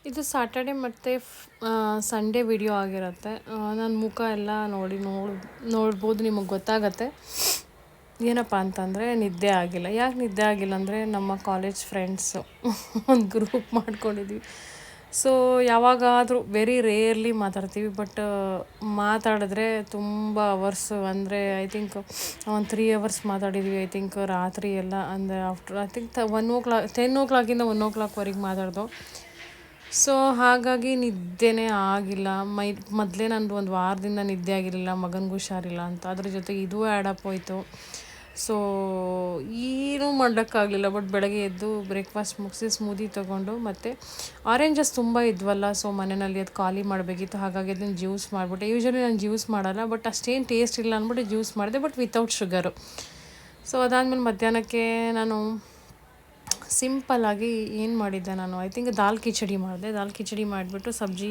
ಇದು ಸಾಟರ್ಡೆ ಮತ್ತು Sunday video ಆಗಿರುತ್ತೆ. ನನ್ನ ಮುಖ ಎಲ್ಲ ನೋಡ್ಬೋದು, ನಿಮಗೆ ಗೊತ್ತಾಗತ್ತೆ. ಏನಪ್ಪ ಅಂತಂದರೆ ನಿದ್ದೆ ಆಗಿಲ್ಲ. ಯಾಕೆ ನಿದ್ದೆ ಆಗಿಲ್ಲ ಅಂದರೆ ನಮ್ಮ ಕಾಲೇಜ್ ಫ್ರೆಂಡ್ಸು ಒಂದು ಗ್ರೂಪ್ ಮಾಡ್ಕೊಂಡಿದ್ವಿ. ಸೊ ಯಾವಾಗಾದರೂ ವೆರಿ ರೇರ್ಲಿ ಮಾತಾಡ್ತೀವಿ. ಬಟ್ ಮಾತಾಡಿದ್ರೆ ತುಂಬ ಅವರ್ಸು, ಅಂದರೆ ಐ ಥಿಂಕ್ ಒಂದು 3 hours ಮಾತಾಡಿದ್ವಿ. ಐ ಥಿಂಕ್ ರಾತ್ರಿ ಎಲ್ಲ, ಅಂದರೆ ಆಫ್ಟರ್ ಐ ಥಿಂಕ್ 10 o'clock-ಇಂದ 1 o'clock-ವರೆಗೆ ಮಾತಾಡ್ದೋ. ಸೊ ಹಾಗಾಗಿ ನಿದ್ದೆನೇ ಆಗಿಲ್ಲ. ಮೊದಲೇ ನಂದು ಒಂದು ವಾರದಿಂದ ನಿದ್ದೆ ಆಗಿರಲಿಲ್ಲ, ಮಗನಿಗೂ ಹುಷಾರಿಲ್ಲ ಅಂತ. ಅದ್ರ ಜೊತೆಗೆ ಇದು ಆ್ಯಡಪ್ ಹೋಯಿತು. ಸೊ ಏನೂ ಮಾಡೋಕ್ಕಾಗಲಿಲ್ಲ. ಬಟ್ ಬೆಳಗ್ಗೆ ಎದ್ದು ಬ್ರೇಕ್ಫಾಸ್ಟ್ ಮುಗಿಸಿ ಸ್ಮೂದಿ ತೊಗೊಂಡು, ಮತ್ತು ಆರೆಂಜಸ್ ತುಂಬ ಇದ್ವಲ್ಲ, ಸೊ ಮನೆಯಲ್ಲಿ ಅದು ಖಾಲಿ ಮಾಡಬೇಕಿತ್ತು. ಹಾಗಾಗಿ ಅದನ್ನು ಜ್ಯೂಸ್ ಮಾಡಿಬಿಟ್ಟೆ. ಯೂಶ್ವಲಿ ನಾನು ಜ್ಯೂಸ್ ಮಾಡಲ್ಲ, ಬಟ್ ಅಷ್ಟೇನು ಟೇಸ್ಟ್ ಇಲ್ಲ ಅಂದ್ಬಿಟ್ಟು ಜ್ಯೂಸ್ ಮಾಡಿದೆ, ಬಟ್ ವಿತೌಟ್ ಶುಗರು. ಸೊ ಅದಾದಮೇಲೆ ಮಧ್ಯಾಹ್ನಕ್ಕೆ ನಾನು ಸಿಂಪಲ್ಲಾಗಿ ಏನು ಮಾಡಿದ್ದೆ, ನಾನು ಐ ಥಿಂಕ್ ದಾಲ್ ಕಿಚಡಿ ಮಾಡಿದೆ. ದಾಲ್ ಕಿಚಡಿ ಮಾಡಿಬಿಟ್ಟು ಸಬ್ಜಿ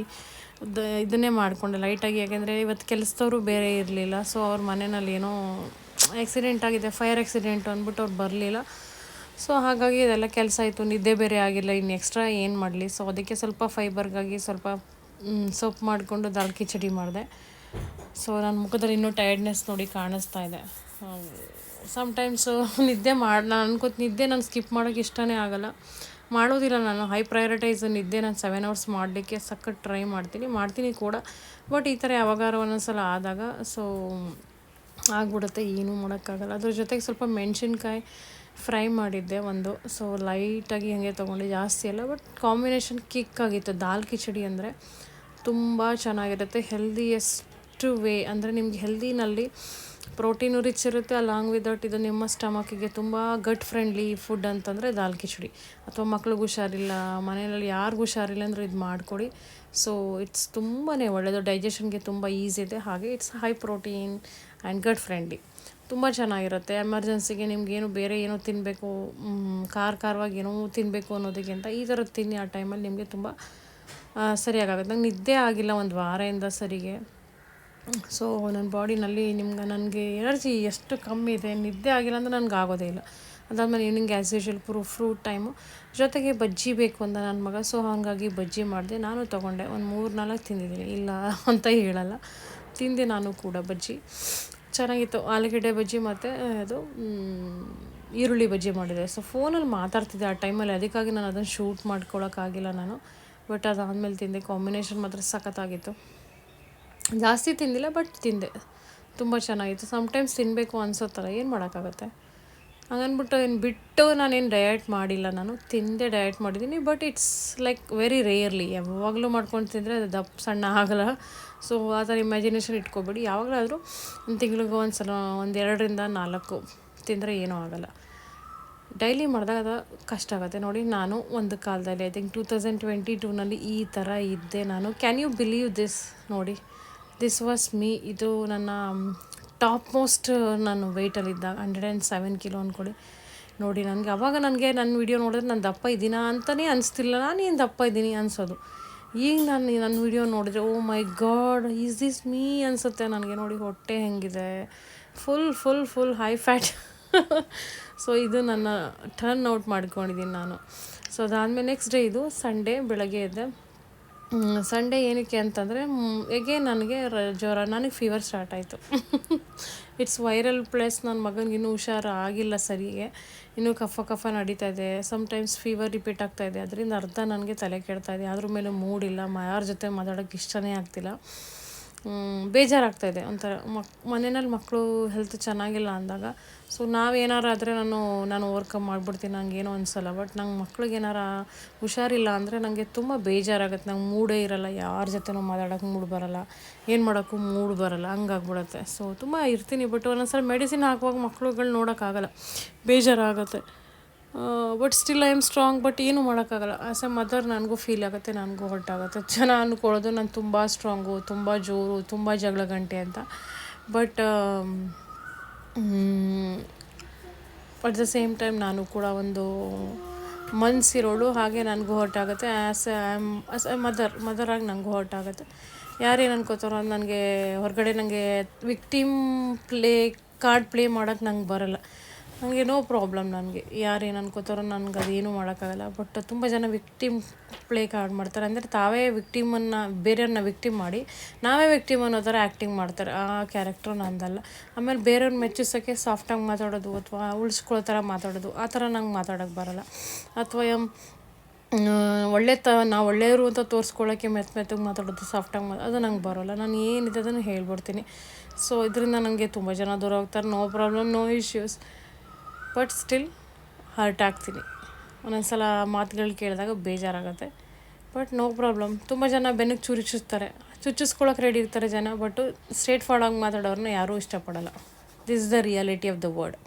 ಇದನ್ನೇ ಮಾಡಿಕೊಂಡೆ ಲೈಟಾಗಿ. ಯಾಕೆಂದರೆ ಇವತ್ತು ಕೆಲಸದವರು ಬೇರೆ ಇರಲಿಲ್ಲ. ಸೊ ಅವ್ರ ಮನೆಯಲ್ಲಿ ಏನೋ ಆಕ್ಸಿಡೆಂಟ್ ಆಗಿದೆ, ಫೈರ್ ಆಕ್ಸಿಡೆಂಟು ಅಂದ್ಬಿಟ್ಟು ಅವ್ರು ಬರಲಿಲ್ಲ. ಸೊ ಹಾಗಾಗಿ ಇದೆಲ್ಲ ಕೆಲಸ ಆಯಿತು, ನಿದ್ದೆ ಬೇರೆ ಆಗಿಲ್ಲ. ಇನ್ನು ಎಕ್ಸ್ಟ್ರಾ ಏನು ಮಾಡಲಿ. ಸೊ ಅದಕ್ಕೆ ಸ್ವಲ್ಪ ಫೈಬರ್ಗಾಗಿ ಸ್ವಲ್ಪ ಸೊಪ್ಪು ಮಾಡಿಕೊಂಡು ದಾಲ್ ಕಿಚಡಿ ಮಾಡಿದೆ. ಸೊ ನನ್ನ ಮುಖದಲ್ಲಿ ಇನ್ನೂ ಟಯರ್ಡ್ನೆಸ್ ನೋಡಿ ಕಾಣಿಸ್ತಾ ಇದೆ. ಸಮ್ಟೈಮ್ಸು ನಿದ್ದೆ ನಾನು ಸ್ಕಿಪ್ ಮಾಡೋಕ್ಕೆ ಇಷ್ಟನೇ ಆಗೋಲ್ಲ, ಮಾಡೋದಿಲ್ಲ. ನಾನು ಹೈ ಪ್ರಯಾರಿಟೈಸ್ ನಿದ್ದೆ ನಾನು 7 hours ಮಾಡಲಿಕ್ಕೆ ಸಖತ್ ಟ್ರೈ ಮಾಡ್ತೀನಿ ಕೂಡ. ಬಟ್ ಈ ಥರ ಯಾವಾಗಾರ ಒಂದೊಂದ್ಸಲ ಆದಾಗ ಸೊ ಆಗ್ಬಿಡುತ್ತೆ, ಏನೂ ಮಾಡೋಕ್ಕಾಗಲ್ಲ. ಅದ್ರ ಜೊತೆಗೆ ಸ್ವಲ್ಪ ಮೆಣಸಿನ್ಕಾಯಿ ಫ್ರೈ ಮಾಡಿದ್ದೆ ಒಂದು. ಸೊ ಲೈಟಾಗಿ ಹಾಗೆ ತೊಗೊಂಡೆ, ಜಾಸ್ತಿ ಅಲ್ಲ. ಬಟ್ ಕಾಂಬಿನೇಷನ್ ಕಿಕ್ ಆಗಿತ್ತು. ದಾಲ್ ಕಿಚಡಿ ಅಂದರೆ ತುಂಬ ಚೆನ್ನಾಗಿರುತ್ತೆ. ಹೆಲ್ದಿಯೆಸ್ಟ್ ವೇ ಅಂದರೆ ನಿಮ್ಗೆ ಹೆಲ್ದಿನಲ್ಲಿ ಪ್ರೋಟೀನು ರಿಚ್ ಇರುತ್ತೆ, ಅಲಾಂಗ್ ವಿತ್ ದಟ್ ಇದು ನಿಮ್ಮ ಸ್ಟಮಕಿಗೆ ತುಂಬ ಗಟ್ ಫ್ರೆಂಡ್ಲಿ ಫುಡ್ ಅಂತಂದರೆ ದಾಲ್ ಕಿಚಡಿ. ಅಥವಾ ಮಕ್ಳಿಗೆ ಹುಷಾರಿಲ್ಲ, ಮನೆಯಲ್ಲಿ ಯಾರಿಗೂ ಹುಷಾರಿಲ್ಲ ಅಂದರೆ ಇದು ಮಾಡಿಕೊಡಿ. ಸೊ ಇಟ್ಸ್ ತುಂಬಾ ಒಳ್ಳೆಯದು, ಡೈಜೆಷನ್ಗೆ ತುಂಬ ಈಸಿ ಇದೆ. ಹಾಗೆ it's high protein and gut friendly, ತುಂಬ ಚೆನ್ನಾಗಿರುತ್ತೆ. ಎಮರ್ಜೆನ್ಸಿಗೆ ನಿಮಗೇನು ಬೇರೆ ಏನೋ ತಿನ್ನಬೇಕು, ಖಾರವಾಗಿ ಏನೋ ತಿನ್ನಬೇಕು ಅನ್ನೋದಕ್ಕಿಂತ ಈ ಥರದ್ದು ತಿನ್ನಿ. ಆ ಟೈಮಲ್ಲಿ ನಿಮಗೆ ತುಂಬ ಸರಿಯಾಗುತ್ತೆ. ನಂಗೆ ನಿದ್ದೆ ಆಗಿಲ್ಲ ಒಂದು ವಾರದಿಂದ ಸರಿಗೆ. ಸೊ ನನ್ನ ಬಾಡಿನಲ್ಲಿ ನನಗೆ ಎನರ್ಜಿ ಎಷ್ಟು ಕಮ್ಮಿ ಇದೆ, ನಿದ್ದೆ ಆಗಿಲ್ಲ ಅಂದರೆ ನನಗೆ ಆಗೋದೇ ಇಲ್ಲ. ಅದಾದಮೇಲೆ evening as usual fruit time. ಜೊತೆಗೆ ಬಜ್ಜಿ ಬೇಕು ಅಂದ ನನ್ನ ಮಗ. ಸೊ ಹಾಗಾಗಿ ಬಜ್ಜಿ ಮಾಡಿದೆ, ನಾನು ತೊಗೊಂಡೆ. ಒಂದು 3-4 ತಿಂದಿದ್ದೀನಿ, ಇಲ್ಲ ಅಂತ ಹೇಳಲ್ಲ, ತಿಂದೆ ನಾನು ಕೂಡ ಬಜ್ಜಿ. ಚೆನ್ನಾಗಿತ್ತು. ಆಲೂಗಡ್ಡೆ ಬಜ್ಜಿ ಮತ್ತು ಅದು ಈರುಳ್ಳಿ ಬಜ್ಜಿ ಮಾಡಿದೆ. ಸೊ ಫೋನಲ್ಲಿ ಮಾತಾಡ್ತಿದ್ದೆ ಆ ಟೈಮಲ್ಲಿ, ಅದಕ್ಕಾಗಿ ನಾನು ಅದನ್ನು ಶೂಟ್ ಮಾಡ್ಕೊಳಕ್ಕಾಗಿಲ್ಲ ನಾನು. ಬಟ್ ಅದಾದಮೇಲೆ ತಿಂದೆ. ಕಾಂಬಿನೇಷನ್ ಮಾತ್ರ ಸಖತ್ತಾಗಿತ್ತು. ಜಾಸ್ತಿ ತಿಂದಿಲ್ಲ, ಬಟ್ ತಿಂದೆ, ತುಂಬ ಚೆನ್ನಾಗಿತ್ತು. ಸಮ್ಟೈಮ್ಸ್ ತಿನ್ನಬೇಕು ಅನ್ಸೋತ್ತಲ್ಲ, ಏನು ಮಾಡೋಕ್ಕಾಗುತ್ತೆ. ಹಂಗನ್ಬಿಟ್ಟು ಬಿಟ್ಟು ನಾನೇನು ಡಯಟ್ ಮಾಡಿಲ್ಲ, ನಾನು ಡಯಟ್ ಮಾಡಿದ್ದೀನಿ. But it's like very rarely. ಯಾವಾಗಲೂ ಮಾಡ್ಕೊಂಡು ತಿಂದರೆ ಅದು ಸಣ್ಣ ಆಗಲ್ಲ. ಸೊ ಆ ಥರ ಇಮ್ಯಾಜಿನೇಷನ್ ಇಟ್ಕೊಬೇಡಿ. ಯಾವಾಗಲಾದರೂ ಒಂದು ತಿಂಗಳಿಗೆ ಒಂದ್ಸಲ 2-4 ತಿಂದರೆ ಏನೂ ಆಗೋಲ್ಲ. ಡೈಲಿ ಮಾಡಿದಾಗ ಅದು ಕಷ್ಟ ಆಗುತ್ತೆ. ನೋಡಿ, ನಾನು ಒಂದು ಕಾಲದಲ್ಲಿ ಐ ಥಿಂಕ್ 2022ನಲ್ಲಿ ಈ ಥರ ಇದ್ದೆ ನಾನು. Can you believe this? ನೋಡಿ, ದಿಸ್ ವಾಸ್ ಮೀ. ಇದು ನನ್ನ ಟಾಪ್ ಮೋಸ್ಟ್ ನಾನು ವೆಯ್ಟಲ್ಲಿದ್ದಾಗ 107 ಕಿಲೋ ಅಂದ್ಕೊಳ್ಳಿ. ನೋಡಿ, ನನಗೆ ನನ್ನ ವಿಡಿಯೋ ನೋಡಿದ್ರೆ ನಾನು ದಪ್ಪ ಇದ್ದೀನಾ ಅಂತಲೇ ಅನಿಸ್ತಿಲ್ಲ, ನಾನೇನು ದಪ್ಪ ಇದ್ದೀನಿ ಅನಿಸೋದು. ಈಗ ನನ್ನ ವಿಡಿಯೋ ನೋಡಿದ್ರೆ ಓ ಮೈ ಗಾಡ್, ಈಸ್ ದಿಸ್ ಮೀ ಅನಿಸುತ್ತೆ ನನಗೆ. ನೋಡಿ ಹೊಟ್ಟೆ ಹೆಂಗಿದೆ, ಫುಲ್ ಹೈ ಫ್ಯಾಟ್. ಸೊ ಇದು ನನ್ನ ಟರ್ನ್ ಔಟ್ ಮಾಡ್ಕೊಂಡಿದ್ದೀನಿ ನಾನು. ಸೊ ಅದಾದಮೇಲೆ ನೆಕ್ಸ್ಟ್ ಡೇ ಇದು ಸಂಡೇ ಬೆಳಗ್ಗೆ ಎದ್ದೆ. ಸಂಡೇ ಏನಕ್ಕೆ ಅಂತಂದರೆ ಎಗೇನ್ ನನಗೆ ಜ್ವರ, ನನಗೆ ಫೀವರ್ ಸ್ಟಾರ್ಟ್ ಆಯಿತು. ಇಟ್ಸ್ ವೈರಲ್ ಪ್ಲಸ್ ನನ್ನ ಮಗನಿಗಿನ್ನೂ ಹುಷಾರು ಆಗಿಲ್ಲ ಸರಿಗೆ, ಇನ್ನೂ ಕಫ ನಡೀತಾ ಇದೆ. ಸಮ್ಟೈಮ್ಸ್ ಫೀವರ್ ರಿಪೀಟ್ ಆಗ್ತಾಯಿದೆ, ಅದರಿಂದ ಅರ್ಧ ನನಗೆ ತಲೆ ಕೆಡ್ತಾಯಿದೆ. ಅದ್ರ ಮೇಲೆ ಮೂಡಿಲ್ಲ, ಯಾರ ಜೊತೆ ಮಾತಾಡೋಕ್ಕೆ ಇಷ್ಟನೇ ಆಗ್ತಿಲ್ಲ, ಬೇಜಾರಾಗ್ತಾಯಿದೆ ಒಂಥರ. ಮನೆಯಲ್ಲಿ ಮಕ್ಕಳು ಹೆಲ್ತ್ ಚೆನ್ನಾಗಿಲ್ಲ ಅಂದಾಗ ಸೊ ನಾವೇನಾರು ಆದರೆ ನಾನು ಓವರ್ಕಮ್ ಮಾಡಿಬಿಡ್ತೀನಿ, ನನಗೇನೋ ಅನಿಸಲ್ಲ. ಬಟ್ ನಂಗೆ ಮಕ್ಳಿಗೆ ಏನಾರ ಹುಷಾರಿಲ್ಲ ಅಂದರೆ ನನಗೆ ತುಂಬ ಬೇಜಾರಾಗುತ್ತೆ. ನಂಗೆ ಮೂಡೇ ಇರೋಲ್ಲ, ಯಾರ ಜೊತೆನೂ ಮಾತಾಡೋಕ್ಕೆ ಮೂಡ್ ಬರೋಲ್ಲ, ಏನು ಮಾಡೋಕ್ಕೂ ಮೂಡ್ ಬರೋಲ್ಲ, ಹಂಗಾಗ್ಬಿಡುತ್ತೆ. ಸೊ ತುಂಬ ಇರ್ತೀನಿ, ಬಟ್ ಒಂದೊಂದ್ಸಲ ಮೆಡಿಸಿನ್ ಹಾಕುವಾಗ ಮಕ್ಳುಗಳು ನೋಡೋಕ್ಕಾಗಲ್ಲ, ಬೇಜಾರಾಗುತ್ತೆ. But still I am strong. But ಏನೂ ಮಾಡೋಕ್ಕಾಗಲ್ಲ. ಆ್ಯಸ್ ಎ ಮದರ್ ನನಗೂ ಫೀಲ್ ಆಗುತ್ತೆ, ನನಗೂ ಹೊರಟಾಗುತ್ತೆ. ಜನ ಅಂದ್ಕೊಳ್ಳೋದು ನಾನು ತುಂಬ ಸ್ಟ್ರಾಂಗು, ತುಂಬ ಜೋರು, ತುಂಬ ಜಗಳ ಗಂಟೆ ಅಂತ. But at the same time ನಾನು ಕೂಡ ಒಂದು ಮನಸ್ಸಿರೋಳು, ಹಾಗೆ ನನಗೂ ಹೊರಟಾಗುತ್ತೆ. ಆ್ಯಸ್ ಎ ಮದರಾಗಿ ನನಗೂ ಹೊರಟಾಗುತ್ತೆ. ಯಾರೇನು ಅನ್ಕೋತಾರೋ ನನಗೆ ಹೊರಗಡೆ ನನಗೆ ವಿಕ್ಟಿಮ್ ಕಾರ್ಡ್ ಪ್ಲೇ ಮಾಡೋಕ್ಕೆ ನಂಗೆ ಬರೋಲ್ಲ. ನನಗೆ ನೋ ಪ್ರಾಬ್ಲಮ್. ನನಗೆ ಯಾರೇನು ಅನ್ಕೋತಾರೋ ನನಗೆ ಅದೇನು ಮಾಡೋಕ್ಕಾಗಲ್ಲ. ಬಟ್ ತುಂಬ ಜನ ವಿಕ್ಟಿಮ್ ಪ್ಲೇ ಕಾರ್ಡ್ ಮಾಡ್ತಾರೆ. ಅಂದರೆ ತಾವೇ ವಿಕ್ಟಿಮನ್ನು ಬೇರೆಯವ್ರನ್ನ ವಿಕ್ಟಿಮ್ ಮಾಡಿ ನಾವೇ ವಿಕ್ಟಿಮ್ ಅನ್ನೋ ಥರ ಆ್ಯಕ್ಟಿಂಗ್ ಮಾಡ್ತಾರೆ. ಆ ಕ್ಯಾರೆಕ್ಟ್ರು ನಂದಲ್ಲ. ಆಮೇಲೆ ಬೇರೆಯವ್ರನ್ನ ಮೆಚ್ಚಿಸೋಕ್ಕೆ ಸಾಫ್ಟಾಗಿ ಮಾತಾಡೋದು ಅಥವಾ ಉಳಿಸ್ಕೊಳ್ಳೋ ಥರ ಮಾತಾಡೋದು, ಆ ಥರ ನಂಗೆ ಮಾತಾಡೋಕ್ಕೆ ಬರೋಲ್ಲ. ಅಥವಾ ನಾವು ಒಳ್ಳೆಯವರು ಅಂತ ತೋರಿಸ್ಕೊಳ್ಳೋಕ್ಕೆ ಮೆತ್ತಗೆ ಮಾತಾಡೋದು, ಸಾಫ್ಟಾಗಿ ಅದು ನಂಗೆ ಬರೋಲ್ಲ. ನಾನು ಏನಿದೆ ಅದನ್ನು ಹೇಳ್ಬಿಡ್ತೀನಿ. ಸೊ ಇದರಿಂದ ನನಗೆ ತುಂಬ ಜನ ದೂರ ಹೋಗ್ತಾರೆ. No problem, no issues. But still hurt ಆಗ್ತೀನಿ. ಒಂದೊಂದು ಸಲ ಮಾತುಗಳು ಕೇಳಿದಾಗ ಬೇಜಾರಾಗುತ್ತೆ. But no problem. ತುಂಬ ಜನ ಬೆನ್ನಿಗೆ ಚುಚ್ಚಿಸ್ಕೊಳ್ಳೋಕೆ ರೆಡಿ ಇರ್ತಾರೆ ಜನ. ಬಟ್ ಸ್ಟ್ರೇಟ್ ಫಾರ್ವರ್ಡಾಗಿ ಮಾತಾಡೋರನ್ನ ಯಾರೂ ಇಷ್ಟಪಡಲ್ಲ. This is the reality of the word.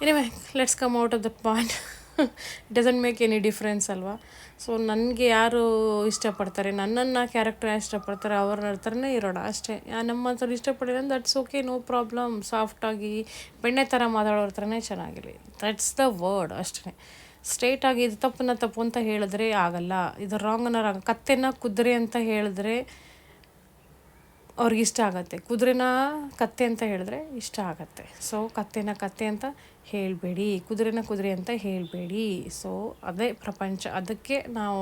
Anyway, let's come out of the point. It doesn't make any difference ಅಲ್ವಾ. ಸೊ ನನಗೆ ಯಾರು ಇಷ್ಟಪಡ್ತಾರೆ, ನನ್ನನ್ನು ಕ್ಯಾರೆಕ್ಟರ್ ಯಾರು ಇಷ್ಟಪಡ್ತಾರೆ ಅವ್ರ ಥರನೇ ಇರೋಣ ಅಷ್ಟೇ. ನಮ್ಮ ಹತ್ರ ಇಷ್ಟಪಡಿಲ್ಲ ದಟ್ಸ್ ಓಕೆ, ನೋ ಪ್ರಾಬ್ಲಮ್. ಸಾಫ್ಟಾಗಿ ಬೆಣ್ಣೆ ಥರ ಮಾತಾಡೋರ ಥರನೇ ಚೆನ್ನಾಗಿರಲಿ. ದಟ್ಸ್ ದ ವರ್ಡ್ ಅಷ್ಟೇ. ಸ್ಟ್ರೇಟಾಗಿ ಇದು ತಪ್ಪು ಅಂತ ಹೇಳಿದ್ರೆ ಆಗಲ್ಲ. ಇದು ರಾಂಗ್ ಕತ್ತೆನ ಕುದುರೆ ಅಂತ ಹೇಳಿದ್ರೆ ಅವ್ರಿಗಿಷ್ಟ ಆಗುತ್ತೆ, ಕುದುರೆನ ಕತ್ತೆ ಅಂತ ಹೇಳಿದ್ರೆ ಇಷ್ಟ ಆಗುತ್ತೆ. ಸೊ ಕತ್ತೆನ ಕತ್ತೆ ಅಂತ ಹೇಳಬೇಡಿ, ಕುದುರೆನ ಕುದುರೆ ಅಂತ ಹೇಳಬೇಡಿ. ಸೊ ಅದೇ ಪ್ರಪಂಚ. ಅದಕ್ಕೆ ನಾವು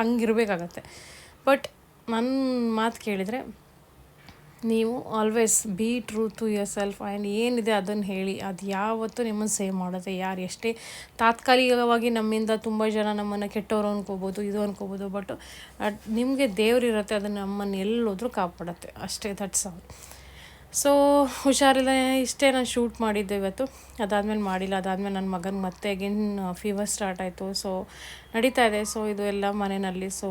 ಹಂಗಿರ್ಬೇಕಾಗತ್ತೆ. ಬಟ್ ನನ್ನ ಮಾತು ಕೇಳಿದರೆ ನೀವು always be true to yourself and ಏನಿದೆ ಅದನ್ನು ಹೇಳಿ. ಅದು ಯಾವತ್ತೂ ನಿಮ್ಮನ್ನು ಸೇವ್ ಮಾಡುತ್ತೆ. ಯಾರು ಎಷ್ಟೇ ತಾತ್ಕಾಲಿಕವಾಗಿ ನಮ್ಮಿಂದ ತುಂಬ ಜನ ನಮ್ಮನ್ನು ಕೆಟ್ಟವರು ಅನ್ಕೋಬೋದು, ಇದು ಅನ್ಕೋಬೋದು. ಬಟ್ ನಿಮಗೆ ದೇವರಿರುತ್ತೆ, ಅದನ್ನು ನಮ್ಮನ್ನು ಎಲ್ಲೋದ್ರೂ ಕಾಪಾಡುತ್ತೆ ಅಷ್ಟೇ. That's all. ಸೊ ಹುಷಾರಿಲ್ಲ, ಇಷ್ಟೇ ನಾನು ಶೂಟ್ ಮಾಡಿದ್ದೆ ಇವತ್ತು. ಅದಾದಮೇಲೆ ಮಾಡಿಲ್ಲ. ಅದಾದಮೇಲೆ ನನ್ನ ಮಗನಿಗೆ ಮತ್ತೆ ಅಗೇನ್ ಫೀವರ್ ಸ್ಟಾರ್ಟ್ ಆಯಿತು. ಸೊ ನಡೀತಾ ಇದೆ. ಸೊ ಇದು ಎಲ್ಲ ಮನೆಯಲ್ಲಿ. ಸೊ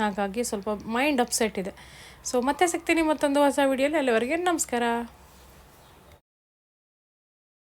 ಹಾಗಾಗಿ ಸ್ವಲ್ಪ ಮೈಂಡ್ ಅಪ್ಸೆಟ್ ಇದೆ. ಸೊ ಮತ್ತೆ ಸಿಗ್ತೀನಿ ಮತ್ತೊಂದು ಹೊಸ ವಿಡಿಯೋಲಿ. ಅಲ್ಲಿವರೆಗೆ ನಮಸ್ಕಾರ.